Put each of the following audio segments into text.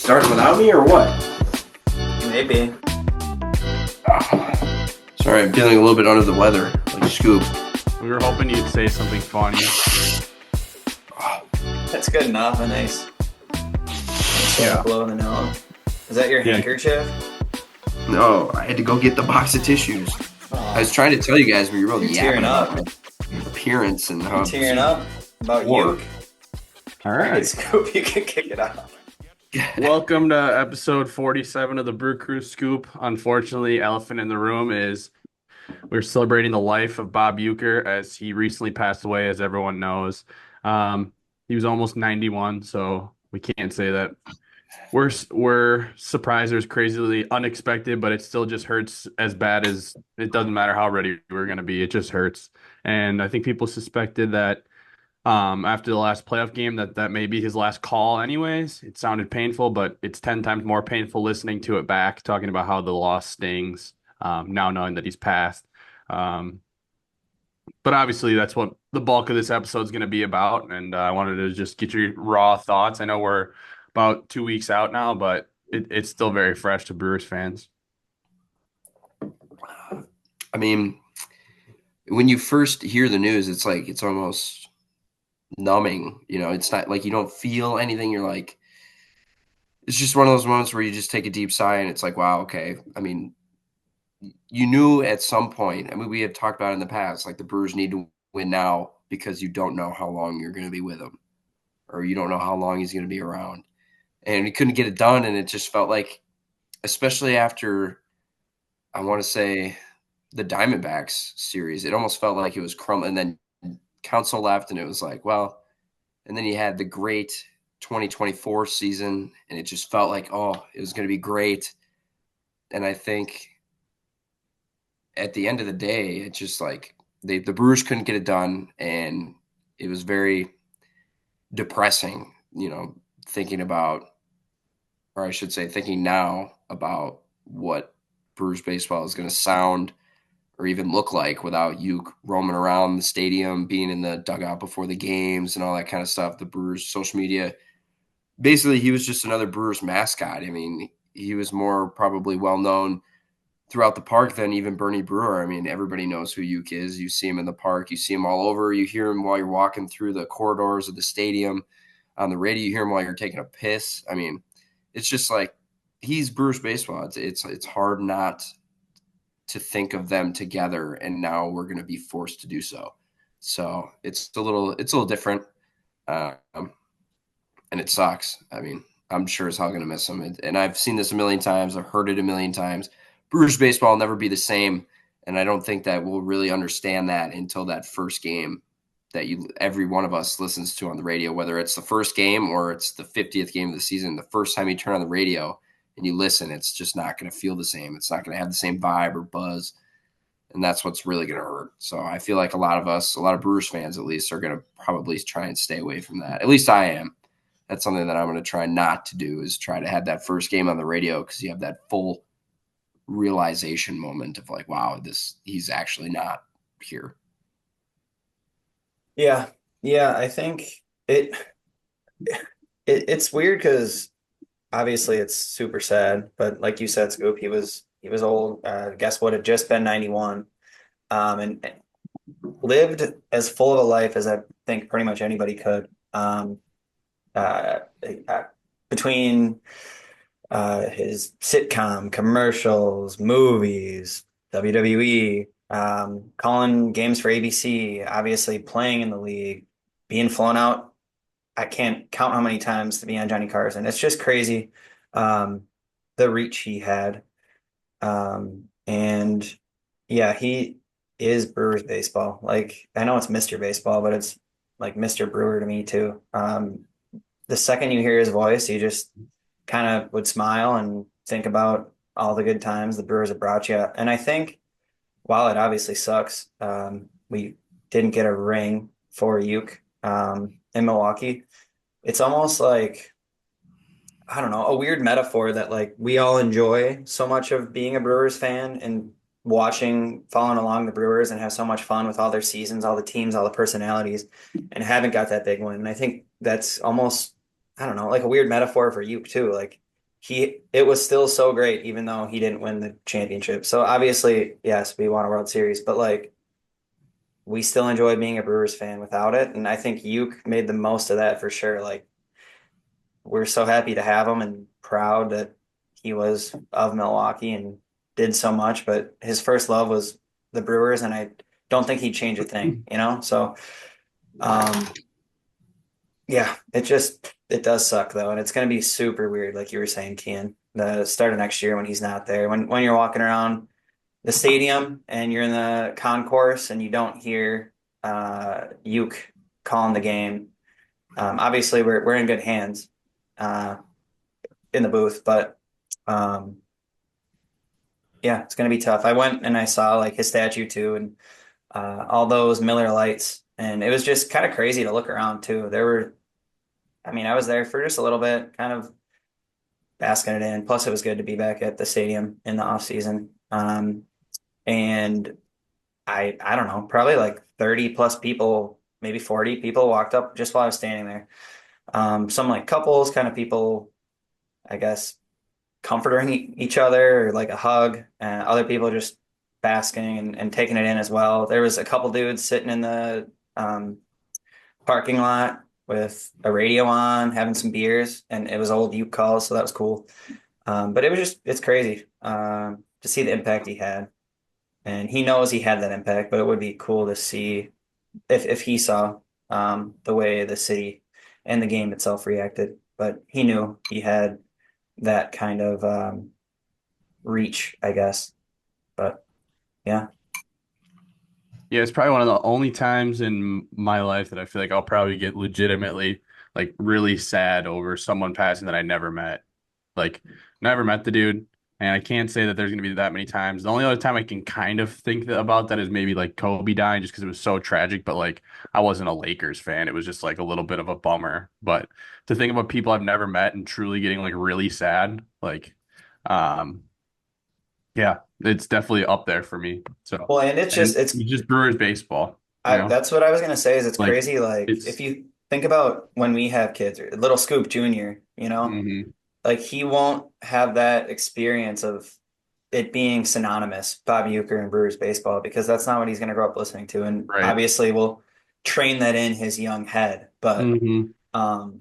starting without me or what? Maybe. Sorry, I'm feeling a little bit under the weather, like Scoop. We were hoping you'd say something funny. That's good enough. A nice blow in the nose. Is that your handkerchief? No, I had to go get the box of tissues. I was trying to tell you guys, but you're really yapping about my appearance and how I'm tearing up about poor. you. All right. Scoop, you can kick it off. Welcome to episode 47 of the Brew Crew Scoop. Unfortunately, elephant in the room is we're celebrating the life of Bob Uecker as he recently passed away, as everyone knows. He was almost 91, so we can't say that we're surprised or as crazily unexpected, but it still just hurts as bad as it doesn't matter how ready we're going to be. It just hurts. And I think people suspected that after the last playoff game that may be his last call anyways. It sounded painful, but it's 10 times more painful listening to it back, talking about how the loss stings, now knowing that he's passed. But obviously that's what the bulk of this episode is going to be about, and I wanted to just get your raw thoughts. I know we're about 2 weeks out now, but it's still very fresh to Brewers fans. I mean, when you first hear the news, it's like it's almost numbing, it's not like you don't feel anything. You're like, it's just one of those moments where you just take a deep sigh and it's like, wow, okay. I mean, you knew at some point, we have talked about it in the past, like the Brewers need to win now because you don't know how long you're going to be with him, or you don't know how long he's going to be around. And he couldn't get it done. And it just felt like, especially after, I want to say, the Diamondbacks series, it almost felt like it was crumbling. And then Counsell left, and it was like, well, and then you had the great 2024 season, and it just felt like, oh, it was going to be great. And I think at the end of the day, it's just like the Brewers couldn't get it done, and it was very depressing, thinking about, or I should say thinking now about what Brewers baseball is going to sound or even look like without you roaming around the stadium, being in the dugout before the games and all that kind of stuff. The Brewers social media, basically he was just another Brewers mascot. I mean, he was more probably well-known throughout the park than even Bernie Brewer. I mean, everybody knows who Uecker is. You see him in the park, you see him all over, you hear him while you're walking through the corridors of the stadium. On the radio, you hear him while you're taking a piss. I mean, it's just like, he's Brewers baseball. It's hard not to think of them together, and now we're going to be forced to do so. So it's a little different, and it sucks. I mean, I'm sure as hell going to miss them, and I've seen this a million times. I've heard it a million times. Brewers baseball will never be the same, and I don't think that we'll really understand that until that first game that every one of us listens to on the radio, whether it's the first game or it's the 50th game of the season. The first time you turn on the radio and you listen, it's just not going to feel the same. It's not going to have the same vibe or buzz, and that's what's really going to hurt. So I feel like a lot of Brewers fans at least are going to probably try and stay away from that. At least I am. That's something that I'm going to try not to do, is try to have that first game on the radio, because you have that full realization moment of like, wow, he's actually not here. Yeah, I think it's weird because obviously it's super sad, but like you said, Scoop, he was old. Guess what? Had just been 91, and lived as full of a life as I think pretty much anybody could. Between his sitcom, commercials, movies, WWE, calling games for ABC, obviously playing in the league, being flown out. I can't count how many times to be on Johnny Carson. It's just crazy, the reach he had. And yeah, he is Brewers baseball. Like, I know it's Mr. Baseball, but it's like Mr. Brewer to me too. The second you hear his voice, you just kind of would smile and think about all the good times the Brewers have brought you. And I think while it obviously sucks, we didn't get a ring for Uecker in Milwaukee. It's almost like, I don't know, a weird metaphor that like we all enjoy so much of being a Brewers fan and following along the Brewers, and have so much fun with all their seasons, all the teams, all the personalities, and haven't got that big one. And I think that's almost, I don't know, like a weird metaphor for Uecker too. Like, it was still so great, even though he didn't win the championship. So obviously, yes, we won a World Series, but like we still enjoy being a Brewers fan without it. And I think Uke made the most of that for sure. Like we're so happy to have him and proud that he was of Milwaukee and did so much. But his first love was the Brewers, and I don't think he'd change a thing, you know? So um yeah, it does suck though, and it's gonna be super weird, like you were saying, Kian, the start of next year when he's not there. When you're walking around the stadium and you're in the concourse and you don't hear Uke calling the game. Obviously, we're in good hands uh, in the booth, but um, yeah, it's gonna be tough. I went and I saw like his statue too, and all those Miller Lights, and it was just kind of crazy to look around too. I mean, I was there for just a little bit, kind of basking it in. Plus, it was good to be back at the stadium in the off season. And I don't know, probably like 30 plus people, maybe 40 people walked up just while I was standing there. Some like couples, kind of people, I guess, comforting each other or like a hug, and other people just basking and taking it in as well. There was a couple dudes sitting in the um, parking lot with a radio on, having some beers, and it was old Uke calls, so that was cool. But it's crazy to see the impact he had. And he knows he had that impact, but it would be cool to see if he saw the way the city and the game itself reacted. But he knew he had that kind of reach, I guess. But yeah. Yeah, it's probably one of the only times in my life that I feel like I'll probably get legitimately like really sad over someone passing that I never met. Like never met the dude. And I can't say that there's gonna be that many times. The only other time I can kind of think about that is maybe like Kobe dying just because it was so tragic, but like I wasn't a Lakers fan. It was just like a little bit of a bummer. But to think about people I've never met and truly getting like really sad, like um yeah, it's definitely up there for me. So, Well, and and it's it's just Brewers baseball, you know, that's what I was gonna say is it's like crazy. Like if it's, you think about when we have kids, or little Scoop Jr., mhm, like he won't have that experience of it being synonymous, Bob Uecker and Brewers baseball, because that's not what he's going to grow up listening to. And right. obviously we'll train that in his young head. But Hmm. um,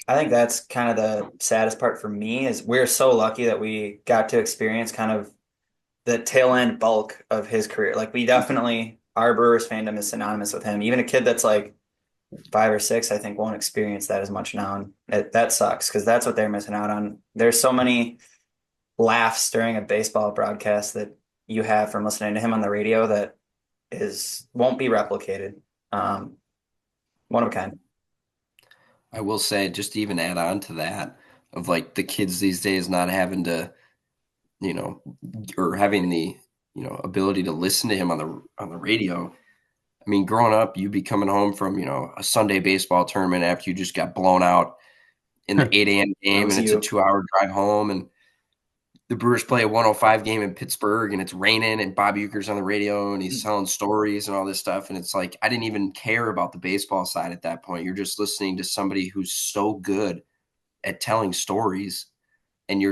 I think that's kind of the saddest part for me is we're so lucky that we got to experience kind of the tail end bulk of his career. Like we definitely, our Brewers fandom is synonymous with him. Even a kid that's like 5 or 6, I think won't experience that as much now. And that sucks because that's what they're missing out on. There's so many laughs during a baseball broadcast that you have from listening to him on the radio that is won't be replicated. Um, One of a kind. I will say, just to even add on to that, of like the kids these days not having to, you know, or having the, ability to listen to him on the radio. I mean, growing up, you'd be coming home from, a Sunday baseball tournament after you just got blown out in the 8 a.m. That game, was and it's a you. 2-hour drive home, and the Brewers play a 105 game in Pittsburgh, and it's raining, and Bob Uecker's on the radio, and he's telling stories and all this stuff, and it's like I didn't even care about the baseball side at that point. You're just listening to somebody who's so good at telling stories, and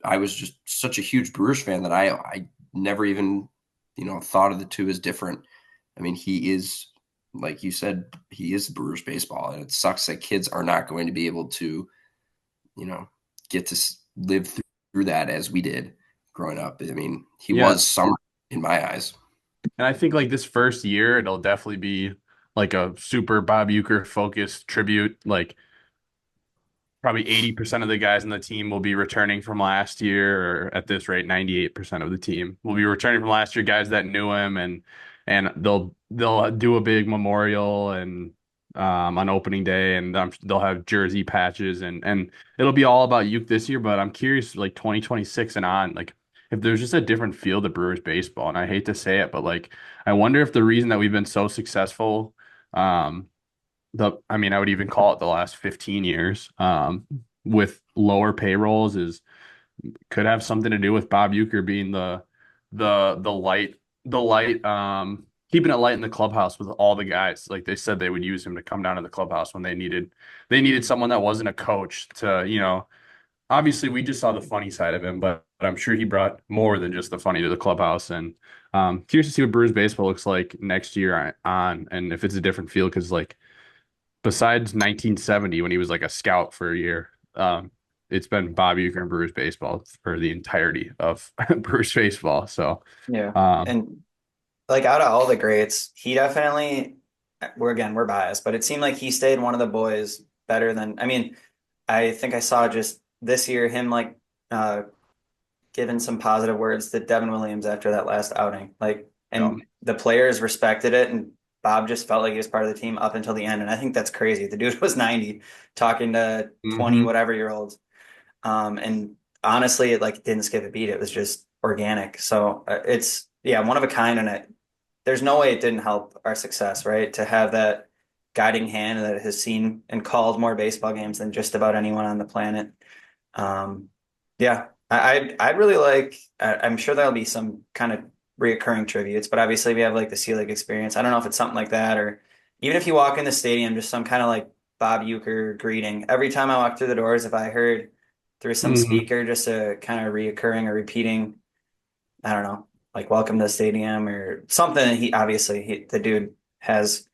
I was just such a huge Brewers fan that I never even, thought of the two as different. I mean, he is, like you said, he is Brewers baseball, and it sucks that kids are not going to be able to, get to live through that as we did growing up. I mean, he Yeah. was summer in my eyes. And I think like this first year, it'll definitely be like a super Bob Uecker focused tribute. Like probably 80% of the guys on the team will be returning from last year, or at this rate, 98% of the team will be returning from last year, guys that knew him, and they'll do a big memorial and on opening day, and they'll have jersey patches, and it'll be all about Uke this year. But I'm curious, like 2026 and on, like if there's just a different feel to Brewers baseball. And I hate to say it, but like I wonder if the reason that we've been so successful, I mean, I would even call it the last 15 years, with lower payrolls is could have something to do with Bob Uecker being the light, keeping it light in the clubhouse with all the guys. Like they said they would use him to come down to the clubhouse when they needed someone that wasn't a coach to, obviously we just saw the funny side of him, but I'm sure he brought more than just the funny to the clubhouse. And curious to see what Brewers baseball looks like next year on, and if it's a different field, because like besides 1970 when he was like a scout for a year, it's been Bob Uecker and Brewers baseball for the entirety of Brewers baseball. So, Yeah. um, And like out of all the greats, he definitely, we're biased, but it seemed like he stayed one of the boys better than, I mean, I think I saw just this year him like uh giving some positive words to Devin Williams after that last outing. Like, yeah. and the players respected it, and Bob just felt like he was part of the team up until the end. And I think that's crazy. The dude was 90 talking to 20 Hmm. whatever year olds. And honestly, it like didn't skip a beat. It was just organic. So it's yeah, one of a kind, and there's no way it didn't help our success, right? To have that guiding hand that has seen and called more baseball games than just about anyone on the planet. Yeah, I'd really like. I'm sure there'll be some kind of reoccurring tributes, but obviously we have like the Sea League experience. I don't know if it's something like that, or even if you walk in the stadium, just some kind of like Bob Uecker greeting. Every time I walk through the doors, if I heard through some Hmm. speaker just a kind of reoccurring or repeating, I don't know, like welcome to the stadium or something. The dude has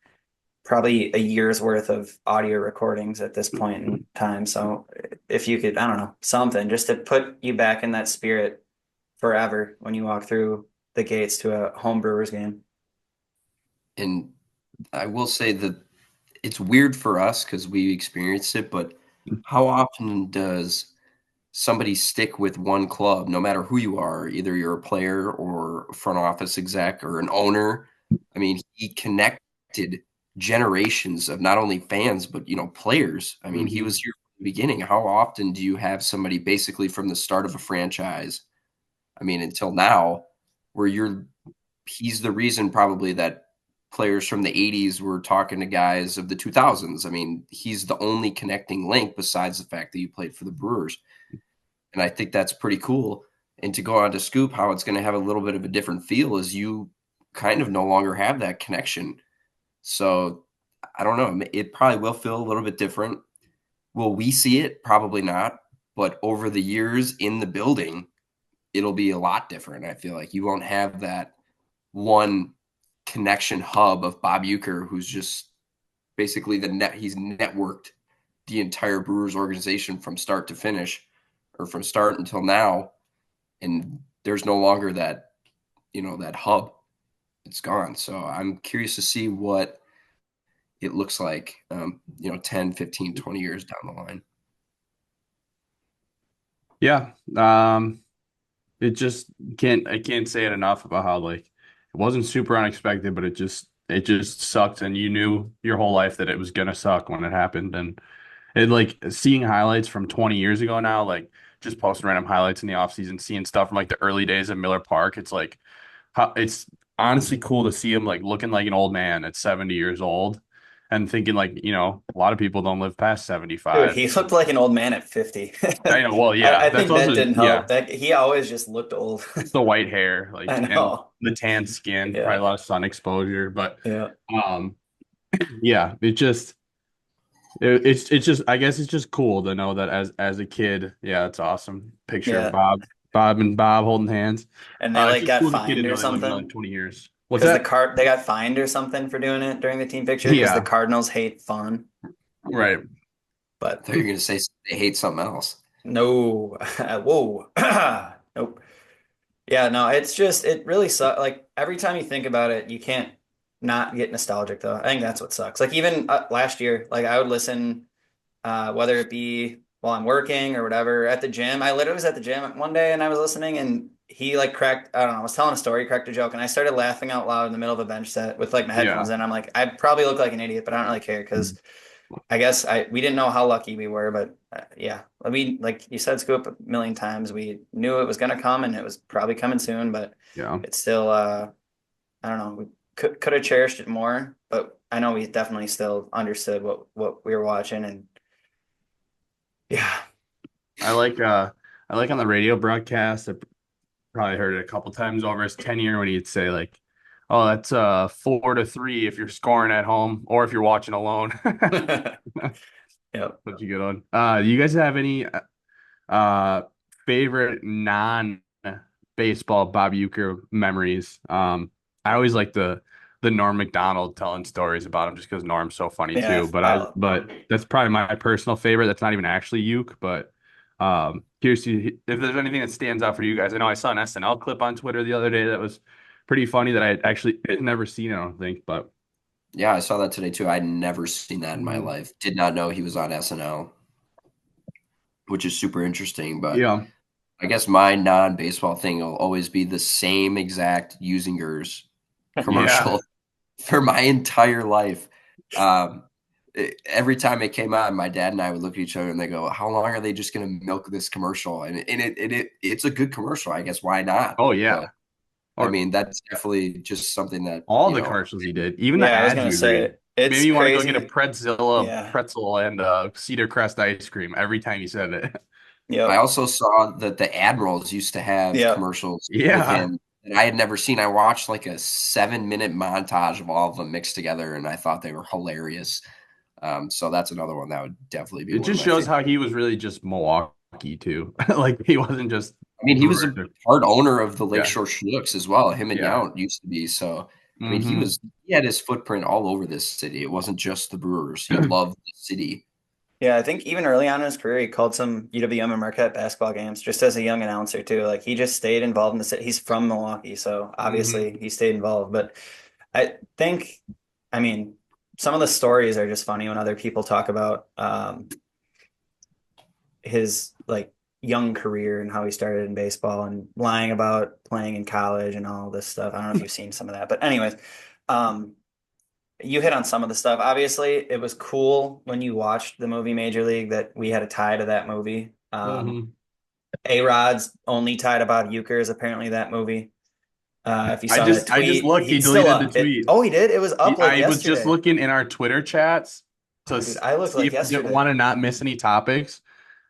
probably a year's worth of audio recordings at this point in time. So if you could, I don't know, something just to put you back in that spirit forever when you walk through the gates to a home Brewers game. And I will say that it's weird for us because we experienced it, but how often does somebody stick with one club, no matter who you are, either you're a player or a front office exec or an owner? I mean, he connected generations of not only fans, but players. I mean, he Hmm. was here from the beginning. How often do you have somebody basically from the start of a franchise, I mean, until now, where he's the reason probably that players from the 80s were talking to guys of the 2000s. I mean, he's the only connecting link besides the fact that you played for the Brewers. And I think that's pretty cool. And to go on to Scoop, how it's going to have a little bit of a different feel is you kind of no longer have that connection. So I don't know. It probably will feel a little bit different. Will we see it? Probably not. But over the years in the building, it'll be a lot different. I feel like you won't have that one connection hub of Bob Uecker, who's just basically he's networked the entire Brewers organization from start to finish, or from start until now, and there's no longer that hub. It's gone. So I'm curious to see what it looks like 10, 15, 20 years down the line. Yeah. It just I can't say it enough about how like it wasn't super unexpected, but it just sucked, and you knew your whole life that it was gonna suck when it happened. And it like seeing highlights from 20 years ago now, like just posting random highlights in the off season, seeing stuff from like the early days of Miller Park. It's like it's honestly cool to see him like looking like an old man at 70 years old and thinking like, a lot of people don't live past Dude, 75. he looked like an old man at 50. I know, well, I, yeah, I that's think that also, didn't yeah, help. That he always just looked old. it's the white hair, I like, and know. the tan skin, probably Yeah. a lot of sun exposure, but Yeah. um, yeah, it's just I guess it's just cool to know that as a kid, yeah, it's awesome. Picture of Yeah. Bob holding hands. And they It's like just got cool as a kid to fined or know they lived another something. 20 years. What's Because that? they got fined or something for doing it during the team picture because the Yeah, Cardinals hate fun. right. I But thought you were going to say they hate something else. no, whoa, nope. Yeah, no, it's just it really sucks. Like every time you think about it, you can't not get nostalgic though. I think that's what sucks. Like even last year, like I would listen, whether it be while I'm working or whatever at the gym. I literally was at the gym one day and I was listening and he like cracked, I don't know, I was telling a story, cracked a joke, and I started laughing out loud in the middle of a bench set with like my headphones Yeah. in. I'm like, I probably look like an idiot, but I don't really care because I guess we didn't know how lucky we were, but yeah, we like you said, Scoop a million times. We knew it was gonna come, and it was probably coming soon. But Yeah. it's still, I don't know. We could have cherished it more, but I know we definitely still understood what we were watching, and yeah, I like on the radio broadcast. I probably heard it a couple times over his tenure when he'd say like, "Oh, that's 4-3 if you're scoring at home or if you're watching alone." yep. Such a good one. Do you guys have any? Uh, favorite non-baseball Bob Uecker memories. I always like the Norm Macdonald telling stories about him just because Norm's so funny Yeah, too. But I I love but Norm. that's probably my personal favorite. That's not even actually Uke, but curious if there's anything that stands out for you guys. I know I saw an SNL clip on Twitter the other day that was pretty funny that I had actually never seen, I don't think, but Yeah, I saw that today too. I'd never seen that in my Mhm. life. Did not know he was on SNL, which is super interesting. But Yeah. I guess my non-baseball thing will always be the same exact Usingers Yeah. commercial for my entire life. Um, every time it came on, my dad and I would look at each other and they go, "How long are they just going to milk this commercial?" And it's a good commercial. I guess why not? Oh But yeah. I Or mean, that's definitely just something that all the commercials he did, even the Yeah, I was ads gonna he would read. say Maybe it's you want to go get a crazy. pretzel, Yeah. pretzel and Cedar Crest ice cream every time he said it. I Yep. also saw that the Admirals used to have Yep. commercials with Yeah. him that I had never seen. I watched like a 7-minute montage of all of them mixed together, and I thought they were hilarious. So that's another one that would definitely be It one of just my shows favorites. how he was really just Milwaukee too. Like he wasn't just I mean, he was Brewers. a part owner of the Yeah. Lakeshore Chinooks as well. Him and Yeah. Yount used to be. So, I mean, Hmm. he had his footprint all over this city. It wasn't just the Brewers. He loved the city. Yeah, I think even early on in his career, he called some UWM and Marquette basketball games just as a young announcer too. Like he just stayed involved in the city. He's from Milwaukee, so Hmm. obviously he stayed involved. But I think, I mean, some of the stories are just funny when other people talk about his like young career and how he started in baseball and lying about playing in college and all this stuff. I don't know if you've seen some of that, but anyways, um, you hit on some of the stuff. Obviously, it was cool when you watched the movie Major League that we had a tie to that movie. Hmm. A-Rod's only tie to Bob Uecker is apparently that movie. If you saw that I just tweet, looked. He he's still deleted the up. It, tweet. oh, he did. It was up like I was just yesterday. looking in our Twitter chats to Oh, dude, I looked see like if we didn't yesterday. want to not miss any topics.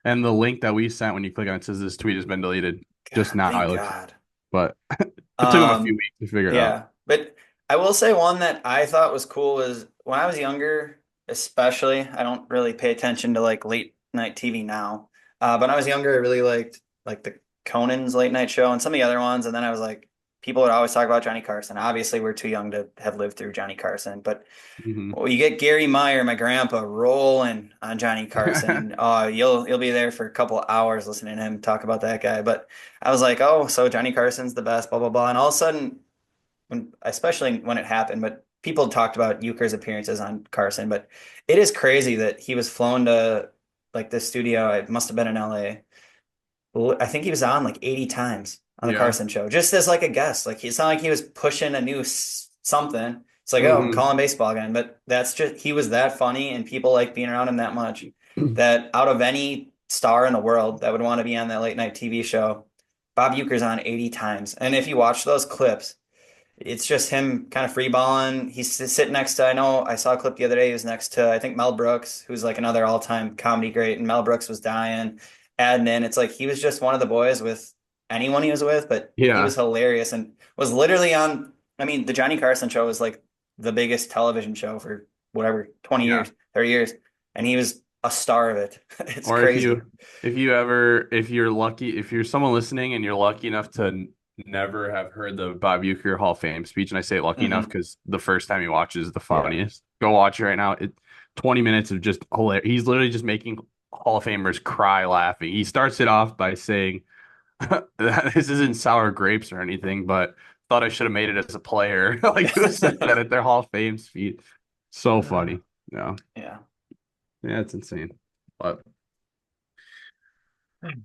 And the link that we sent when you click on it says this tweet has been deleted. Just God, now I thank looked, God. but it took him a few Um, weeks to figure it out. yeah, but I will say one that I thought was cool was when I was younger, especially, I don't really pay attention to like late night TV now. But when I was younger, I really liked like the Conan's late night show and some of the other ones. And then I was like, people would always talk about Johnny Carson. Obviously, we're too young to have lived through Johnny Carson, but Hmm. well, you get Gary Meyer, my grandpa, rolling on Johnny Carson. Oh, you'll be there for a couple of hours listening to him talk about that guy. But I was like, oh, so Johnny Carson's the best, blah blah blah. And all of a sudden, especially when it happened, but people talked about Euchre's appearances on Carson. But it is crazy that he was flown to like this studio. It must have been in LA. I think he was on like 80 times on the Yeah. Carson show, just as like a guest. Like it's not like he was pushing a new something. It's like, oh, I'm Hmm. calling baseball again. But that's just he was that funny and people like being around him that much that out of any star in the world that would want to be on that late night TV show, Bob Euchre's on 80 times. And if you watch those clips, it's just him kind of free balling. He's sitting next to, I know I saw a clip the other day. He was next to, I think, Mel Brooks, who's like another all time comedy great. And Mel Brooks was dying, adding in. It's like he was just one of the boys with anyone he was with, but he was Yeah. hilarious and was literally on. I mean, the Johnny Carson show was like the biggest television show for whatever, 20 Yeah. years, 30 years. And he was a star of it. It's Or crazy. if you're lucky, if you're someone listening and you're lucky enough to never have heard the Bob Uecker Hall of Fame speech, and I say lucky enough Hmm. because the first time you watch is the Yeah. funniest. Go watch it right now. 20 minutes of just hilarious. He's literally just making Hall of Famers cry laughing. He starts it off by saying, "This isn't sour grapes or anything, but thought I should have made it as a player." Like who said that at their Hall of Fame speech? So funny. Yeah, Yeah. yeah, it's insane. But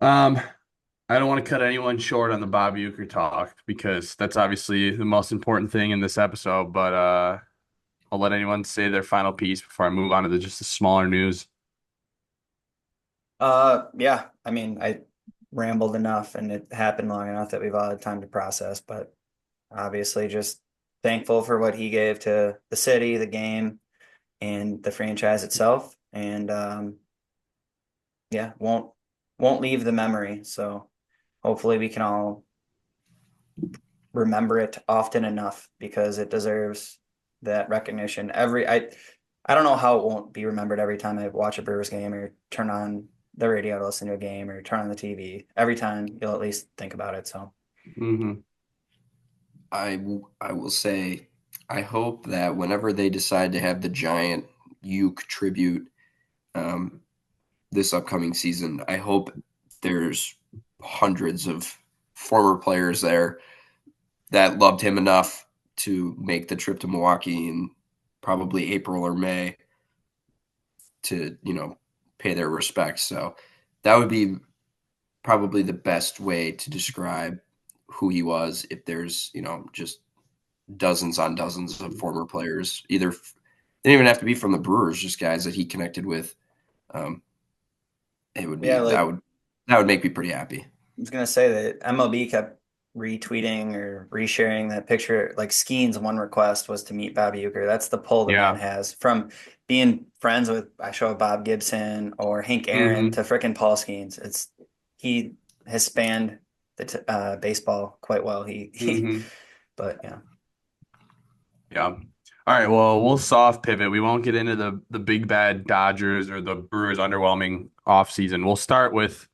um, I don't want to cut anyone short on the Bob Uecker talk because that's obviously the most important thing in this episode. But I'll let anyone say their final piece before I move on to just the smaller news. Yeah, I mean, I rambled enough and it happened long enough that we've all had time to process, but obviously just thankful for what he gave to the city, the game, and the franchise itself. And yeah, won't leave the memory. So hopefully we can all remember it often enough because it deserves that recognition. I don't know how it won't be remembered every time I watch a Brewers game or turn on the radio to listen to a game or turn on the TV. Every time you'll at least think about it. So Mm-hmm. I will say, I hope that whenever they decide to have the giant Uke tribute um, this upcoming season, I hope there's hundreds of former players there that loved him enough to make the trip to Milwaukee in probably April or May to, pay their respects. So that would be probably the best way to describe who he was if there's, just dozens on dozens of former players. Either they didn't even have to be from the Brewers, just guys that he connected with. Um, it would be yeah, like that would make me pretty happy. I was gonna say that MLB kept retweeting or resharing that picture. Like Skeen's one request was to meet Bob Uecker. That's the pull the man Yeah. has from being friends with I show Bob Gibson or Hank Aaron Mm-hmm. to frickin' Paul Skeens. He has spanned the baseball quite well. Mm-hmm. But yeah. Yeah. All right. Well, we'll soft pivot. We won't get into the big bad Dodgers or the Brewers' underwhelming offseason. We'll start with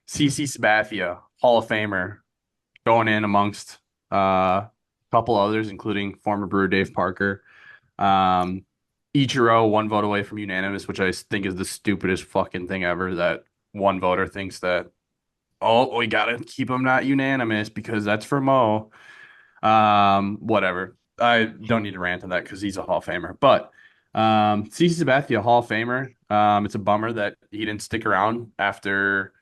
CC Sabathia, Hall of Famer, going in amongst a couple others, including former Brewer Dave Parker. Um, Ichiro, one vote away from unanimous, which I think is the stupidest fucking thing ever. That one voter thinks that, oh, we gotta keep him not unanimous because that's for Mo. Whatever. I don't need to rant on that because he's a Hall of Famer. But CC Sabathia, Hall of Famer. It's a bummer that he didn't stick around after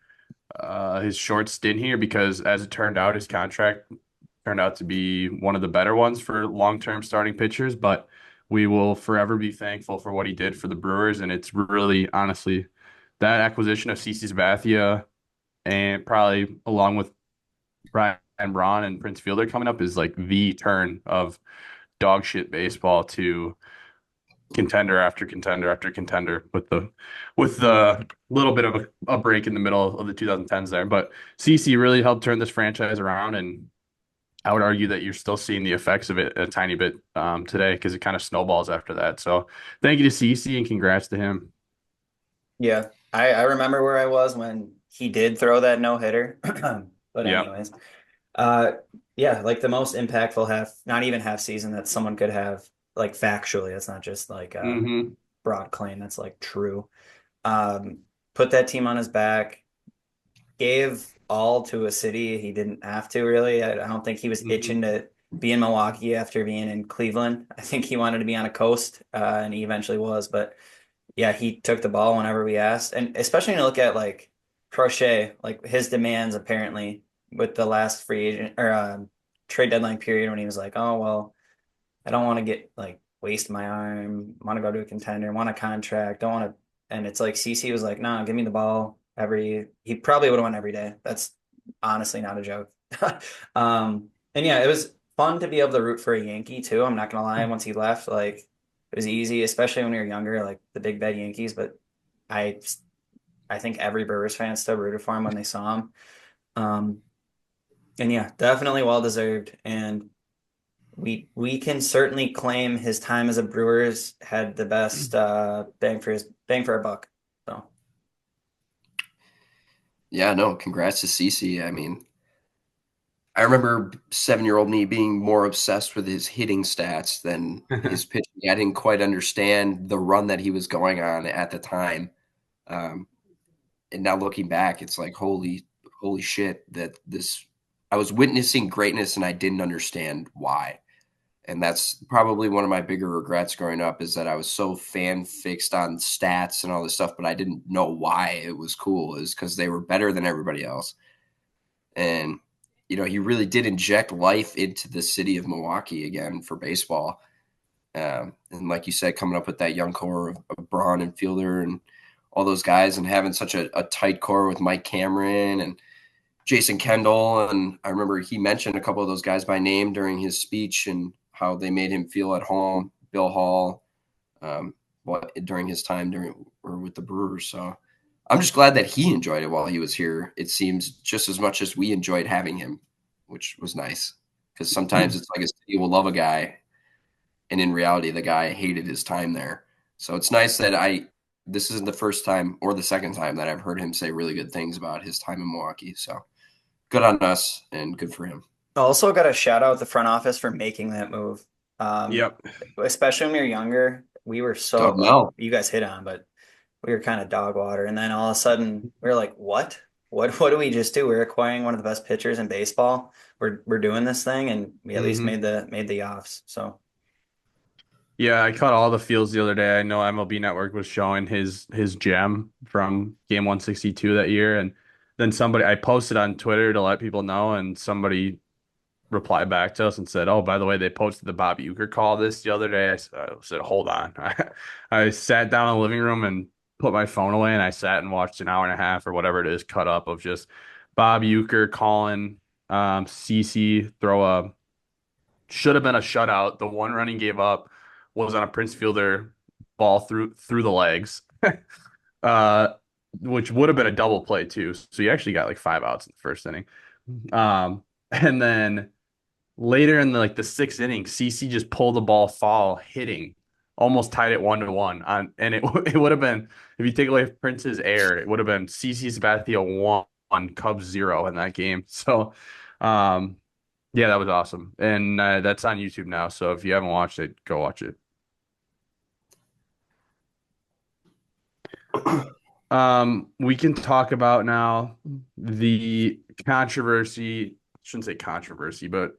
his short stint here because, as it turned out, his contract turned out to be one of the better ones for long-term starting pitchers. But we will forever be thankful for what he did for the Brewers, and it's really, honestly, that acquisition of CC Sabathia and probably along with Brian Braun and Prince Fielder coming up is like the turn of dog shit baseball to contender after contender after contender with the little bit of a break in the middle of the 2010s there. But CC really helped turn this franchise around, and I would argue that you're still seeing the effects of it a tiny bit today because it kind of snowballs after that. So thank you to CC and congrats to him. Yeah. I remember where I was when he did throw that no hitter. But Yeah. anyways. Uh, yeah, like the most impactful not even half season that someone could have, like factually. That's not just like a Hmm. broad claim. That's like true. Um, Put that team on his back, gave all to a city he didn't have to really. I don't think he was Hmm. itching to be in Milwaukee after being in Cleveland. I think he wanted to be on a coast, and he eventually was. But yeah, he took the ball whenever we asked, and especially when you look at like Crochet, like his demands apparently with the last free agent or trade deadline period when he was like, oh well, I don't want to get like waste my arm, want to go to a contender, want a contract, don't want to. And it's like CC was like, no, give me the ball he probably would have won every day. That's honestly not a joke. And yeah, it was fun to be able to root for a Yankee too. I'm not gonna lie. Once he left, like it was easy, especially when we were younger, like the big bad Yankees. But I, I think every Brewers fan still rooted for him when they saw him. Um, and yeah, definitely well deserved. And we can certainly claim his time as a Brewers had the best bang for a buck. So Yeah, no, congrats to CC. I mean, I remember 7-year-old me being more obsessed with his hitting stats than his pitching. I didn't quite understand the run that he was going on at the time. Um, and now looking back, it's like holy shit that this I was witnessing greatness and I didn't understand why. And that's probably one of my bigger regrets growing up is that I was so fan fixed on stats and all this stuff, but I didn't know why it was cool. Is because they were better than everybody else. And he really did inject life into the city of Milwaukee again for baseball. And like you said, coming up with that young core of Braun and Fielder and all those guys and having such a tight core with Mike Cameron and Jason Kendall. And I remember he mentioned a couple of those guys by name during his speech and how they made him feel at home. Bill Hall, during his time with the Brewers. So I'm just glad that he enjoyed it while he was here. It seems just as much as we enjoyed having him, which was nice. Because sometimes it's like a city will love a guy, and in reality, the guy hated his time there. So it's nice that this isn't the first time or the second time that I've heard him say really good things about his time in Milwaukee. So good on us and good for him. Also, got to shout out the front office for making that move. Um, Yep. Especially when we were younger, we were so Doug like Mel. you guys hit on, but we were kind of dog water. And then all of a sudden, we were like, "What? What do we just do? We're acquiring one of the best pitchers in baseball. We're doing this thing, and we at least Hmm. made the offs." So Yeah, I caught all the fields the other day. I know MLB Network was showing his gem from game 162 that year, and then I posted on Twitter to let people know, and somebody replied back to us and said, "Oh, by the way, they posted the Bob Uecker call this the other day." I said, "Hold on." I sat down in the living room and put my phone away, and I sat and watched an hour and a half or whatever it is cut up of just Bob Uecker calling CC throw a should have been a shutout. The one run he gave up was on a Prince Fielder ball through the legs, uh, which would have been a double play too. So he actually got like 5 outs in the first inning. And then later in the sixth inning, CC just pulled the ball foul, hitting, almost tied it 1-1 on, and it would have been if you take away Prince's error, it would have been CC Sabathia 1, Cubs 0 in that game. So, um, yeah, that was awesome, and that's on YouTube now. So if you haven't watched it, go watch it. We can talk about now the controversy. Shouldn't say controversy, but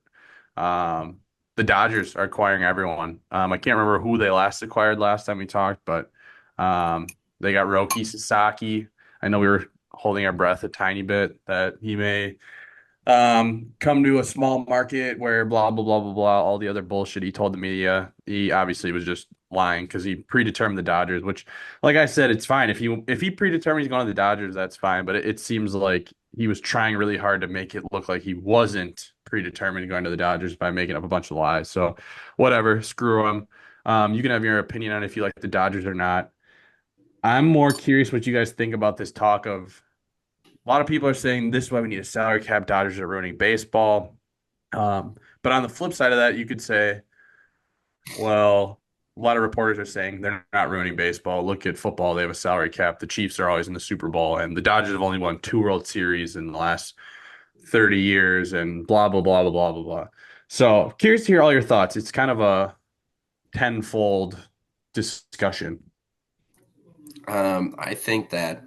the Dodgers are acquiring everyone. I can't remember who they last acquired last time we talked, but they got Roki Sasaki. I know we were holding our breath a tiny bit that he may come to a small market where blah blah blah blah blah, all the other bullshit he told the media. He obviously was just lying because he predetermined the Dodgers, which, like I said, it's fine if he predetermined he's going to the Dodgers, that's fine. But it seems like he was trying really hard to make it look like he wasn't predetermined going to the Dodgers by making up a bunch of lies. So whatever, screw him. You can have your opinion on if you like the Dodgers or not. I'm more curious what you guys think about this talk of a lot of people are saying this is why we need a salary cap. Dodgers are ruining baseball. But on the flip side of that, you could say, well, a lot of reporters are saying they're not ruining baseball. Look at football; they have a salary cap. The Chiefs are always in the Super Bowl, and the Dodgers have only won 2 World Series in the last 30 years, and blah blah blah blah blah blah blah. So, curious to hear all your thoughts. It's kind of a tenfold discussion. I think that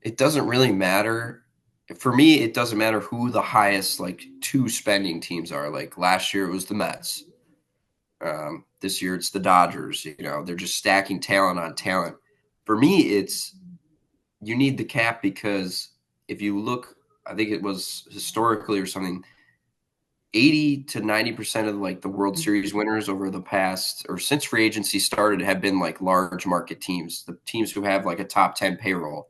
it doesn't really matter. For me, it doesn't matter who the highest like two spending teams are. Like last year, it was the Mets. This year, it's the Dodgers. You know, they're just stacking talent on talent. For me, it's you need the cap because if you look, I think it was historically or something, 80 to 90% of like the World Series winners over the past or since free agency started have been like large market teams. The teams who have like a top 10 payroll,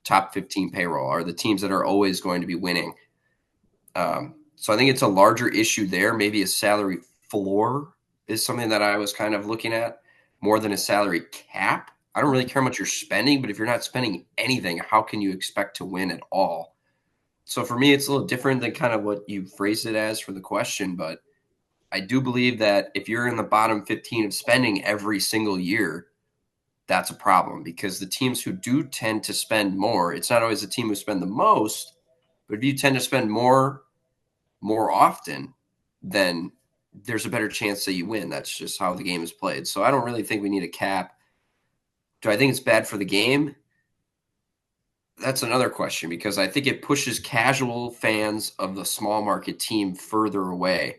top 15 payroll are the teams that are always going to be winning. So I think it's a larger issue there. Maybe a salary floor is something that I was kind of looking at more than a salary cap. I don't really care how much you're spending, but if you're not spending anything, how can you expect to win at all? So for me, it's a little different than kind of what you phrased it as for the question, but I do believe that if you're in the bottom 15 of spending every single year, that's a problem because the teams who do tend to spend more, it's not always the team who spend the most, but if you tend to spend more often, then there's a better chance that you win. That's just how the game is played. So I don't really think we need a cap. Do I think it's bad for the game? That's another question because I think it pushes casual fans of the small market team further away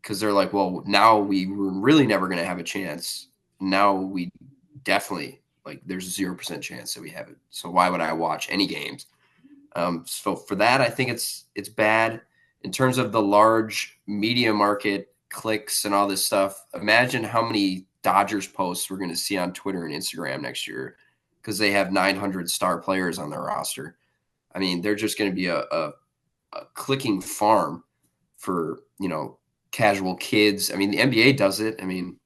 because they're like, well, now we were really never going to have a chance. Now we definitely like there's a 0% chance that we have it. So why would I watch any games? So for that, I think it's bad in terms of the large media market clicks and all this stuff. Imagine how many Dodgers posts we're going to see on Twitter and Instagram next year because they have 900 star players on their roster. I mean, they're just going to be a clicking farm for, casual kids. I mean, the NBA does it. I mean,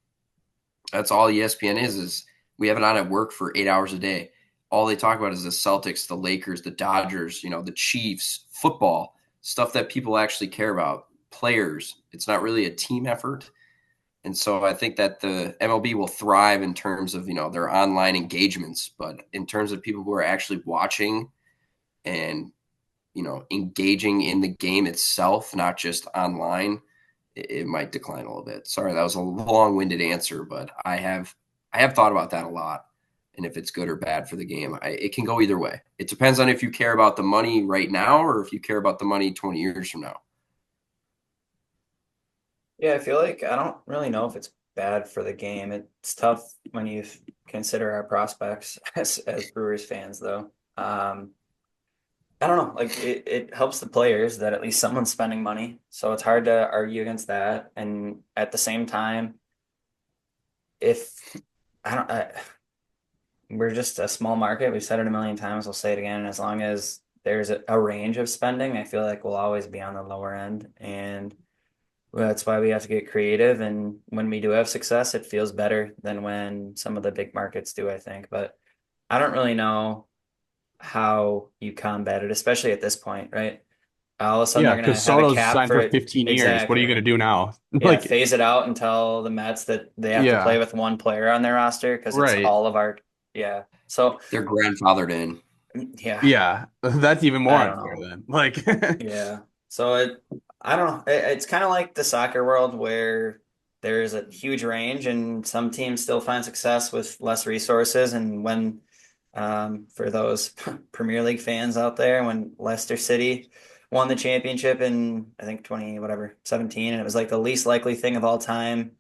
that's all ESPN is we have it on at work for 8 hours a day. All they talk about is the Celtics, the Lakers, the Dodgers, the Chiefs, football, stuff that people actually care about, players. It's not really a team effort. And so I think that the MLB will thrive in terms of, their online engagements, but in terms of people who are actually watching and, engaging in the game itself, not just online, it might decline a little bit. Sorry, that was a long-winded answer, but I have thought about that a lot. And if it's good or bad for the game, it can go either way. It depends on if you care about the money right now or if you care about the money 20 years from now. Yeah, I feel like I don't really know if it's bad for the game. It's tough when you consider our prospects as Brewers fans, though. I don't know. Like it helps the players that at least someone's spending money, so it's hard to argue against that. And at the same time, if I don't, we're just a small market. We've said it a million times. We'll say it again. As long as there's a range of spending, I feel like we'll always be on the lower end, and that's why we have to get creative. And when we do have success, it feels better than when some of the big markets do, I think. But I don't really know how you combat it, especially at this point, right? All of a sudden Yeah, they're going because to have a Soto's cap signed for for it. 15 years. What are you going to Exactly. do now? Yeah, phase it out and tell the Mets that they have to play Yeah, with one player on their roster because it's right. all of our, yeah. So, They're grandfathered in. yeah, Yeah, that's even more I don't unfair know. then. Like, Yeah. So I don't know. It's kind of like the soccer world where there is a huge range and some teams still find success with less resources. And when, for those Premier League fans out there, when Leicester City won the championship in, I think 20, whatever, 17, and it was like the least likely thing of all time.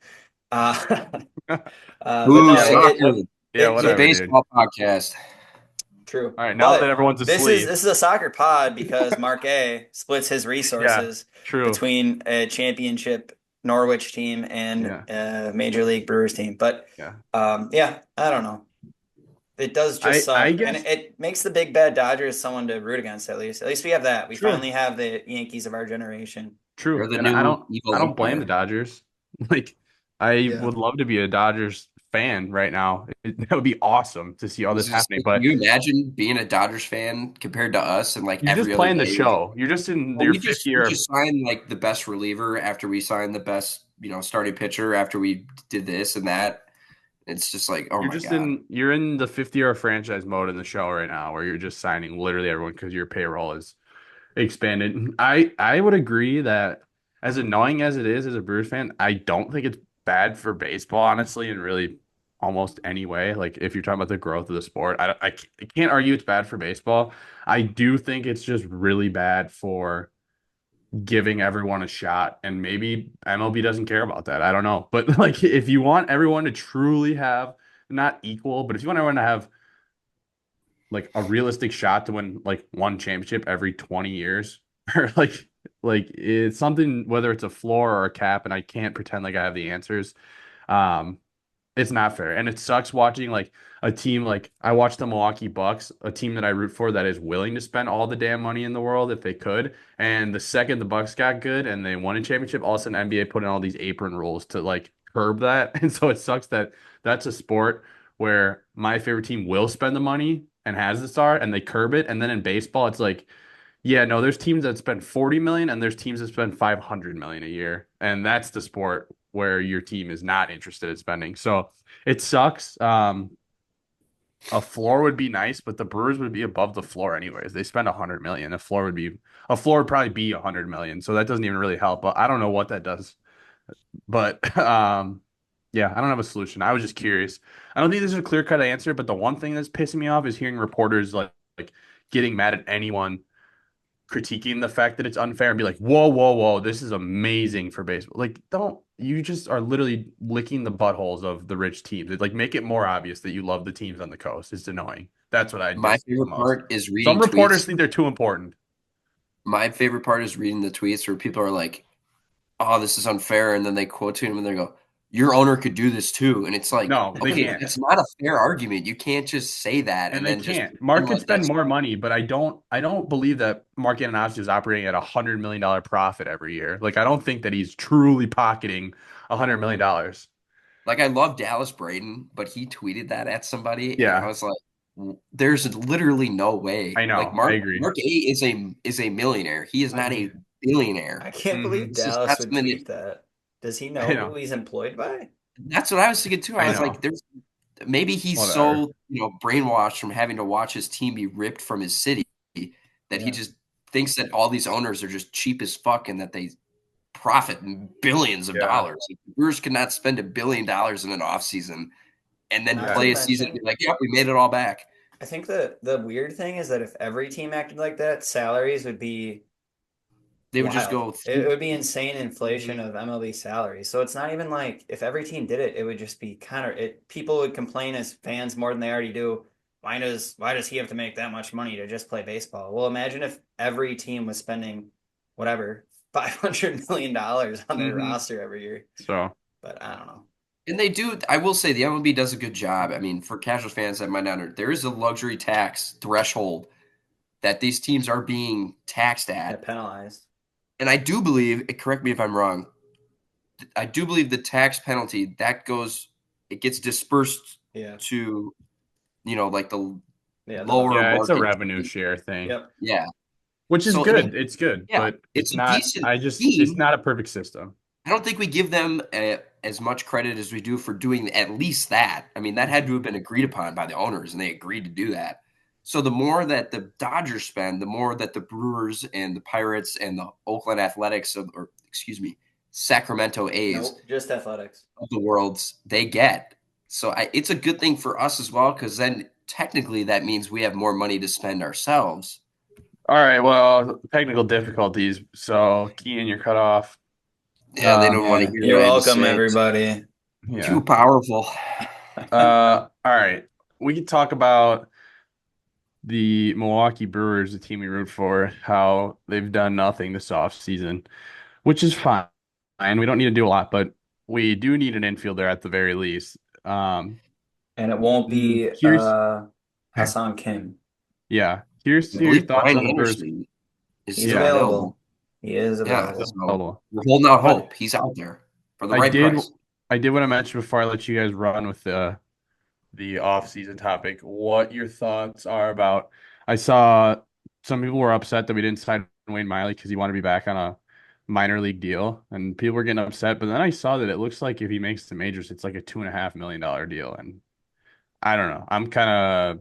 Uh, but Ooh, no, yeah, soccer. yeah, It's a whatever, dude. baseball podcast. true. All right, now that But everyone's this is asleep. this is a soccer pod because Mark A splits his Yeah, resources true. between a championship Norwich team and Yeah, a Major League Brewers team. But yeah. yeah, I don't know. It does just I suck, and guess it makes the big bad Dodgers someone to root against. At least we have that. We true, finally have the Yankees of our generation. true. They're the And I new don't, I evil don't blame the empire. Dodgers. Like, I Yeah. would love to be a Dodgers fan right now. That would be awesome to see all this happening. Can But you imagine being a Dodgers fan compared to us and like you're just every other playing the day? show. You're just in Well, your we fifth just year. signed like the best reliever after we signed the best, starting pitcher after we did this and that. It's just like, oh my God. You're in the 50-year franchise mode in the show right now, where you're just signing literally everyone because your payroll is expanded. I would agree that as annoying as it is as a Brewers fan, I don't think it's bad for baseball, honestly, in really almost any way. Like if you're talking about the growth of the sport, I can't argue it's bad for baseball. I do think it's just really bad for giving everyone a shot, and maybe MLB doesn't care about that. I don't know. But like if you want everyone to truly have not equal, but if you want everyone to have like a realistic shot to win like one championship every 20 years or like it's something, whether it's a floor or a cap, and I can't pretend like I have the answers. um it's not fair. And it sucks watching like a team, like I watched the Milwaukee Bucks, a team that I root for that is willing to spend all the damn money in the world if they could. And the second the Bucks got good and they won a championship, all of a sudden NBA put in all these apron rules to like curb that. And so it sucks that that's a sport where my favorite team will spend the money and has the star and they curb it. And then in baseball, it's like, yeah, no, there's teams that spend 40 million and there's teams that spend 500 million a year. And that's the sport where your team is not interested in spending. So it sucks. A floor would be nice, but the Brewers would be above the floor anyways. They spend 100 million. A floor would probably be 100 million. So that doesn't even really help. But I don't know what that does. But yeah, I don't have a solution. I was just curious. I don't think there's a clear-cut answer, but the one thing that's pissing me off is hearing reporters like getting mad at anyone critiquing the fact that it's unfair and be like, whoa, whoa, whoa, this is amazing for baseball. Like, don't you just are literally licking the buttholes of the rich teams. It, like, make it more obvious that you love the teams on the coast. It's annoying. That's what I My dislike the favorite most. part is Some reading reporters tweets. think they're too important. My favorite part is reading the tweets where people are like, oh, this is unfair. And then they quote to him and they go, your owner could do this too. And it's like, No, they okay, can't. that's not a fair argument. You can't just say that And and they then just can't. pretend Mark could like spend that's more money, but I don't believe that Mark Antonovsky is operating at $100 million profit every year. Like, I don't think that he's truly pocketing $100 million. like I love Dallas Braden, but he tweeted that at somebody, and I Yeah, was like, there's literally no way. I Like know. I agree. Mark A is a millionaire. He is not a billionaire. I can't Hmm. believe This is Dallas not would something that tweet that. Does he I know know. who he's employed by? That's what I was thinking too. I I was like, know. there's maybe he's Whatever. so, brainwashed from having to watch his team be ripped from his city that he Yeah. just thinks that all these owners are just cheap as fuck and that they profit billions of Yeah. dollars. Like, the Brewers could not spend $1 billion in an offseason and then Not to play a season and be mention, like, yep, we made it all back. I think the weird thing is that if every team acted like that, salaries would be They would just wild. go It through. would be insane inflation of MLB salaries. So it's not even like if every team did it, it would just be kind of it. People would complain as fans more than they already do. Why does he have to make that much money to just play baseball? Well, imagine if every team was spending whatever $500 million on their Mhm. roster every year. So But I don't know. And they do. I will say the MLB does a good job. I mean, for casual fans that might not know, there is a luxury tax threshold that these teams are being taxed Get at. penalized. And I do believe, correct me if I'm wrong, I do believe the tax penalty it gets dispersed Yeah. to, like the Yeah. The lower yeah, it's a market revenue teams. share thing, Yep. Yeah. which is So, I mean, good. It's good, yeah, but it's it's a not. decent It's team. not a perfect system. I don't think we give them as much credit as we do for doing at least that. I mean, that had to have been agreed upon by the owners, and they agreed to do that. So the more that the Dodgers spend, the more that the Brewers and the Pirates and the Oakland Athletics, or excuse me, Sacramento A's Nope. Just athletics. of the worlds, they get. So it's a good thing for us as well, because then technically that means we have more money to spend ourselves. All right. Well, technical difficulties. So, Kean, you're cut off. Yeah, they don't want to Yeah. hear what You're I have to welcome, say. It's everybody. too Yeah. powerful. All right. We could talk about the Milwaukee Brewers, the team we root for, how they've done nothing this offseason, which is fine. We don't need to do a lot, but we do need an infielder at the very least. Um, And it won't be here's Hassan Kim. yeah. Here's I your believe thoughts Brian on the Brewers. Anderson is He's still Yeah, available. available. He is Yeah, it's available. so available. we're holding out But hope. He's out there for the I right did price. I did want to mention before I let you guys run with the off-season topic, what your thoughts are about. I saw some people were upset that we didn't sign Wayne Miley because he wanted to be back on a minor league deal, and people were getting upset. But then I saw that it looks like if he makes the majors, it's like a $2.5 million deal, and I don't know. I'm kind